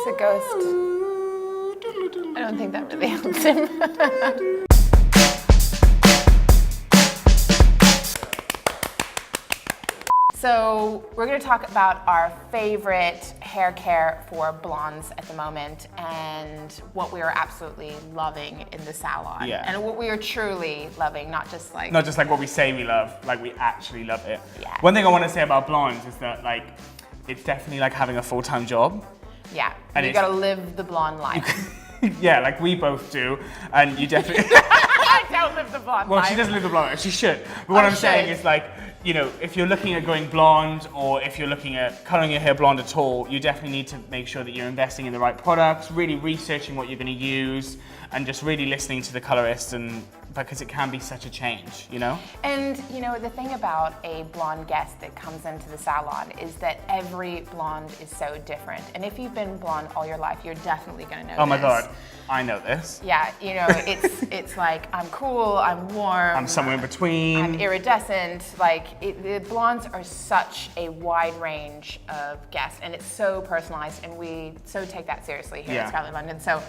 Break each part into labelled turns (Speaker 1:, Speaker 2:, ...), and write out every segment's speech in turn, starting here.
Speaker 1: a ghost. I don't think that really helps him. So we're going to talk about our favorite hair care for blondes at the moment and what we are absolutely loving in the salon.
Speaker 2: Yeah.
Speaker 1: And what we are truly loving, not just like
Speaker 2: what we say we love, like we actually love it.
Speaker 1: Yeah.
Speaker 2: One thing I want to say about blondes is that like it's definitely like having a full-time job.
Speaker 1: Yeah,
Speaker 2: And
Speaker 1: you got to live the blonde life.
Speaker 2: Yeah, like we both do, and you definitely.
Speaker 1: I don't live the blonde life.
Speaker 2: Well, she doesn't live the blonde life. She should. But what I'm saying is like, you know, if you're looking at going blonde or if you're looking at coloring your hair blonde at all, you definitely need to make sure that you're investing in the right products, really researching what you're going to use, and just really listening to the colorist, and because it can be such a change, you know?
Speaker 1: And you know, the thing about a blonde guest that comes into the salon is that every blonde is so different. And if you've been blonde all your life, you're definitely going to know
Speaker 2: Oh my
Speaker 1: this.
Speaker 2: God, I know this.
Speaker 1: Yeah, you know, it's like, I'm cool, I'm warm.
Speaker 2: I'm somewhere in between.
Speaker 1: I'm iridescent. Like, the blondes are such a wide range of guests, and it's so personalized, and we so take that seriously here at Skyler London. So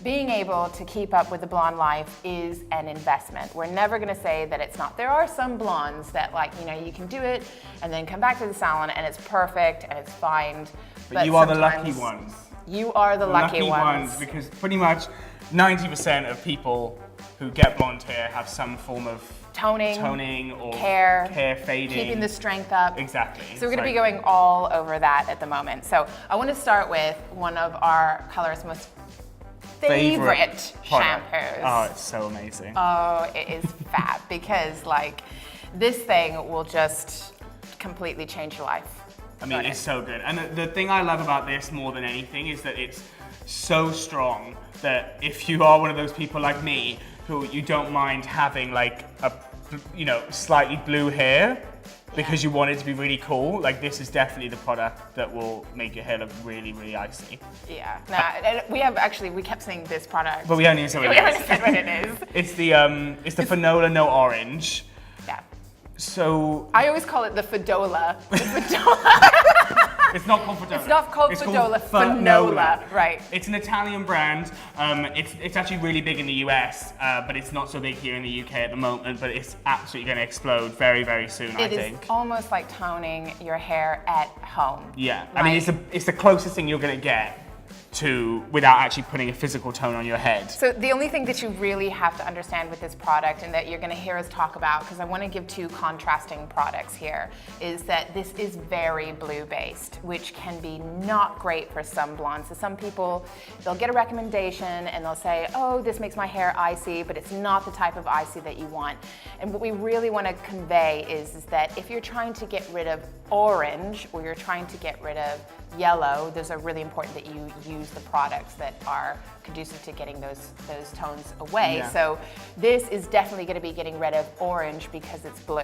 Speaker 1: being able to keep up with the blonde life is an investment. We're never gonna say that it's not. There are some blondes that, like, you know, you can do it and then come back to the salon and it's perfect and it's fine.
Speaker 2: But you are the lucky ones.
Speaker 1: You are the lucky ones.
Speaker 2: Because pretty much 90% of people who get blonde hair have some form of toning or hair fading.
Speaker 1: Keeping the strength up.
Speaker 2: Exactly.
Speaker 1: So we're going to be going all over that at the moment. So I want to start with one of our colorist's most favorite shampoos.
Speaker 2: Oh, it's so amazing.
Speaker 1: Oh, it is fab because like this thing will just completely change your life.
Speaker 2: I mean, it's so good. And the thing I love about this more than anything is that it's so strong that if you are one of those people like me who you don't mind having like a, you know, slightly blue hair because you want it to be really cool, like this is definitely the product that will make your hair look really, really icy.
Speaker 1: Yeah. Nah, we kept saying this product.
Speaker 2: But we only said what it is.
Speaker 1: We haven't said what it is.
Speaker 2: It's the Fanola No Orange.
Speaker 1: Yeah.
Speaker 2: So
Speaker 1: I always call it the Fedola. The Fedola.
Speaker 2: It's not called Fedola.
Speaker 1: It's not called Fedola. Fanola. Right.
Speaker 2: It's an Italian brand. It's actually really big in the US, but it's not so big here in the UK at the moment. But it's absolutely going to explode very, very soon. I think.
Speaker 1: It is almost like toning your hair at home.
Speaker 2: Yeah. I mean, it's the closest thing you're going to get to without actually putting a physical tone on your head.
Speaker 1: So the only thing that you really have to understand with this product and that you're going to hear us talk about, because I want to give two contrasting products here, is that this is very blue based, which can be not great for some blondes. So some people, they'll get a recommendation and they'll say, oh, this makes my hair icy, but it's not the type of icy that you want. And what we really want to convey is that if you're trying to get rid of orange or you're trying to get rid of yellow, those are really important that you use the products that are conducive to getting those tones away.
Speaker 2: Yeah.
Speaker 1: So this is definitely going to be getting rid of orange because it's blue.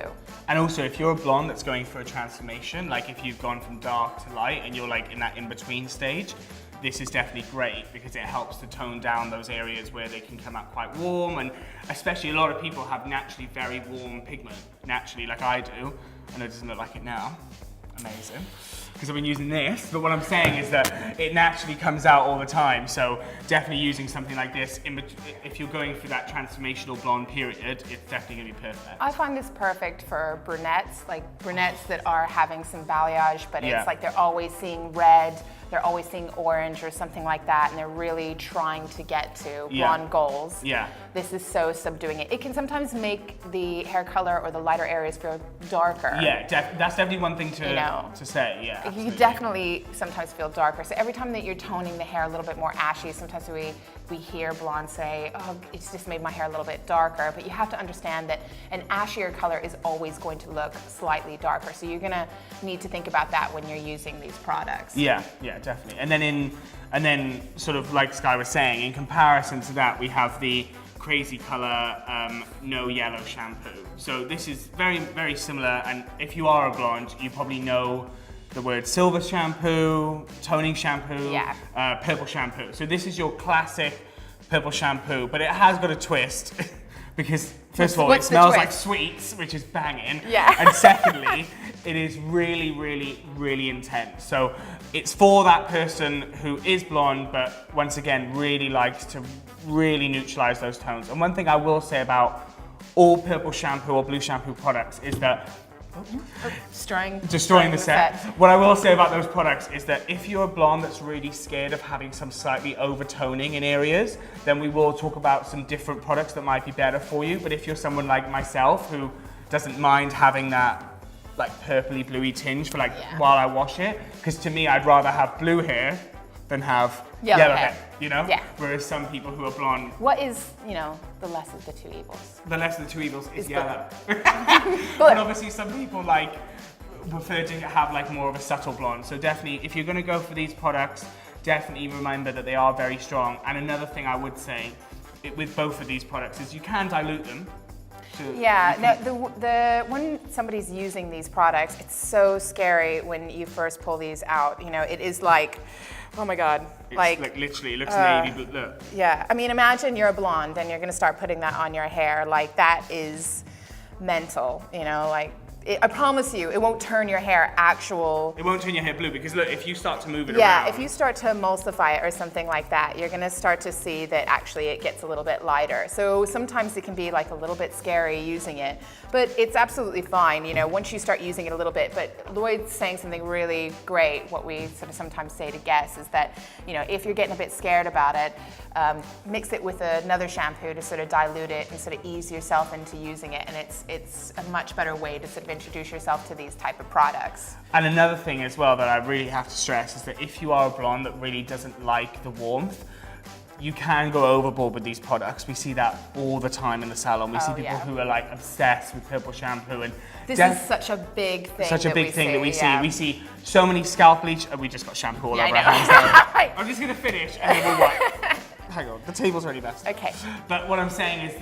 Speaker 2: And also, if you're a blonde that's going for a transformation, like if you've gone from dark to light and you're like in that in-between stage, this is definitely great because it helps to tone down those areas where they can come out quite warm, and especially a lot of people have naturally very warm pigment, naturally, like I do. I know it doesn't look like it now. Amazing. Because I've been using this, but what I'm saying is that it naturally comes out all the time, so definitely using something like this, if you're going through that transformational blonde period, it's definitely going to be perfect.
Speaker 1: I find this perfect for brunettes, like brunettes that are having some balayage, but it's like they're always seeing red, they're always seeing orange or something like that, and they're really trying to get to blonde goals.
Speaker 2: Yeah.
Speaker 1: This is so subduing it. It can sometimes make the hair color or the lighter areas feel darker.
Speaker 2: Yeah, that's definitely one thing to say, yeah.
Speaker 1: Absolutely. You definitely sometimes feel darker. So every time that you're toning the hair a little bit more ashy, sometimes we hear blondes say, oh, it's just made my hair a little bit darker. But you have to understand that an ashier color is always going to look slightly darker. So you're gonna need to think about that when you're using these products.
Speaker 2: Yeah, definitely. And then sort of like Sky was saying, in comparison to that, we have the Crazy Color No Yellow shampoo. So this is very, very similar. And if you are a blonde, you probably know the word silver shampoo, toning shampoo, purple shampoo. So this is your classic purple shampoo, but it has got a twist because First of all, it
Speaker 1: What's the
Speaker 2: smells
Speaker 1: twist?
Speaker 2: like sweets, which is banging.
Speaker 1: Yeah.
Speaker 2: And secondly, it is really, really, really intense. So it's for that person who is blonde, but once again, really likes to really neutralize those tones. And one thing I will say about all purple shampoo or blue shampoo products is that destroying the set. What I will say about those products is that if you're a blonde that's really scared of having some slightly overtoning in areas, then we will talk about some different products that might be better for you. But if you're someone like myself who doesn't mind having that like purpley bluey tinge for while I wash it, because to me I'd rather have blue hair than have yellow hair, you know?
Speaker 1: Yeah.
Speaker 2: Whereas some people who are blonde...
Speaker 1: What is, the less of the two evils?
Speaker 2: The less of the two evils is yellow.
Speaker 1: But
Speaker 2: obviously some people prefer to have more of a subtle blonde. So definitely, if you're gonna go for these products, definitely remember that they are very strong. And another thing I would say with both of these products is you can dilute them.
Speaker 1: When somebody's using these products, it's so scary when you first pull these out. It is like, oh my God.
Speaker 2: It's literally, it looks navy blue, look.
Speaker 1: Yeah, I mean, imagine you're a blonde and you're gonna start putting that on your hair. That is mental, I promise you, it won't turn your hair
Speaker 2: It won't turn your hair blue because look, if you start to move it around.
Speaker 1: Yeah, if you start to emulsify it or something like that, you're gonna start to see that actually it gets a little bit lighter. So sometimes it can be a little bit scary using it, but it's absolutely fine, once you start using it a little bit. But Lloyd's saying something really great. What we sort of sometimes say to guests is that, if you're getting a bit scared about it, mix it with another shampoo to sort of dilute it and sort of ease yourself into using it. And it's a much better way to sort of introduce yourself to these type of products.
Speaker 2: And another thing as well that I really have to stress is that if you are a blonde that really doesn't like the warmth, you can go overboard with these products. We see that all the time in the salon. We see people who are obsessed with purple shampoo, and
Speaker 1: this is such a big thing.
Speaker 2: That we see. We see so many scalp bleach. We just got shampoo all over our hands there. I'm just gonna finish and then we'll wipe. Hang on, the table's already messed.
Speaker 1: Okay.
Speaker 2: But what I'm saying is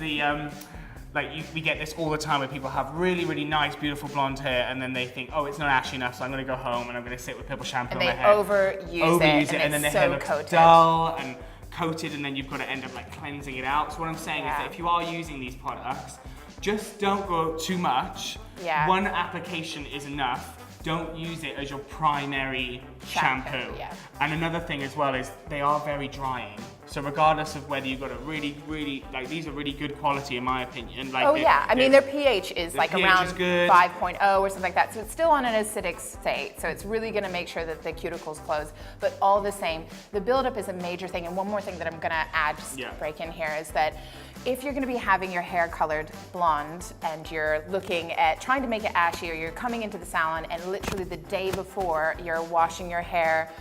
Speaker 2: we get this all the time where people have really, really nice, beautiful blonde hair, and then they think, oh, it's not ashy enough, so I'm going to go home and I'm going to sit with purple shampoo on my hair.
Speaker 1: And they overuse it,
Speaker 2: and then their hair looks dull and coated, and then you've got to end up cleansing it out. So what I'm saying is that if you are using these products, just don't go too much.
Speaker 1: Yeah.
Speaker 2: One application is enough. Don't use it as your primary shampoo.
Speaker 1: Yeah.
Speaker 2: And another thing as well is they are very drying. So regardless of whether you've got a really, really, these are really good quality in my opinion.
Speaker 1: I mean their pH is around 5.0 or something like that. So it's still on an acidic state. So it's really gonna make sure that the cuticles close. But all the same, the buildup is a major thing. And one more thing that I'm gonna add, just to break in here, is that if you're gonna be having your hair colored blonde and you're looking at trying to make it ashy, or you're coming into the salon and literally the day before you're washing your hair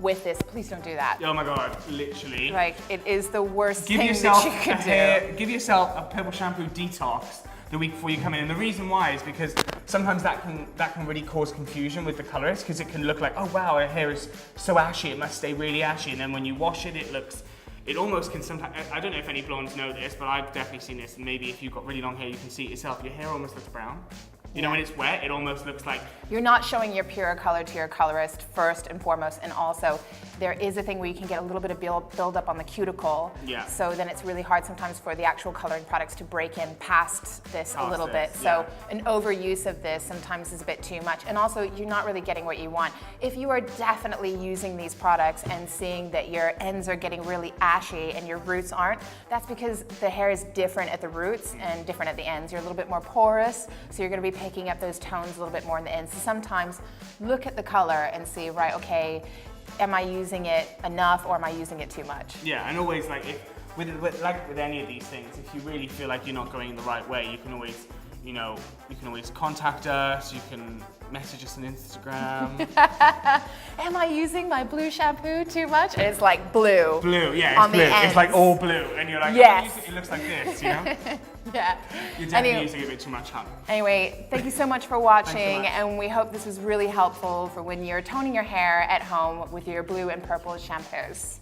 Speaker 1: with this, please don't do that.
Speaker 2: Oh my God, literally.
Speaker 1: It is the worst thing that you could do.
Speaker 2: Give yourself a purple shampoo detox the week before you come in. And the reason why is because sometimes that can really cause confusion with the colorist, because it can look like, oh wow, her hair is so ashy, it must stay really ashy. And then when you wash it, it almost can sometimes, I don't know if any blondes know this, but I've definitely seen this, and maybe if you've got really long hair, you can see it yourself. Your hair almost looks brown. When it's wet, it almost looks like...
Speaker 1: You're not showing your pure color to your colorist first and foremost, and also there is a thing where you can get a little bit of build up on the cuticle.
Speaker 2: Yeah.
Speaker 1: So then it's really hard sometimes for the actual coloring products to break in past this a little bit. So an overuse of this sometimes is a bit too much, and also you're not really getting what you want. If you are definitely using these products and seeing that your ends are getting really ashy and your roots aren't, that's because the hair is different at the roots and different at the ends. You're a little bit more porous, so you're going to be picking up those tones a little bit more in the ends. So sometimes look at the color and see, right, okay, am I using it enough or am I using it too much?
Speaker 2: Yeah, and always with any of these things, if you really feel like you're not going in the right way, you can always, you can always contact us, you can message us on Instagram.
Speaker 1: Am I using my blue shampoo too much? And it's like blue.
Speaker 2: Blue, yeah, it's blue. It's like all blue, and you're like,
Speaker 1: yes.
Speaker 2: It looks like this,
Speaker 1: Yeah.
Speaker 2: You're definitely using it a bit too much, huh?
Speaker 1: Anyway, thank you so much for watching,
Speaker 2: much.
Speaker 1: and we hope this was really helpful for when you're toning your hair at home with your blue and purple shampoos.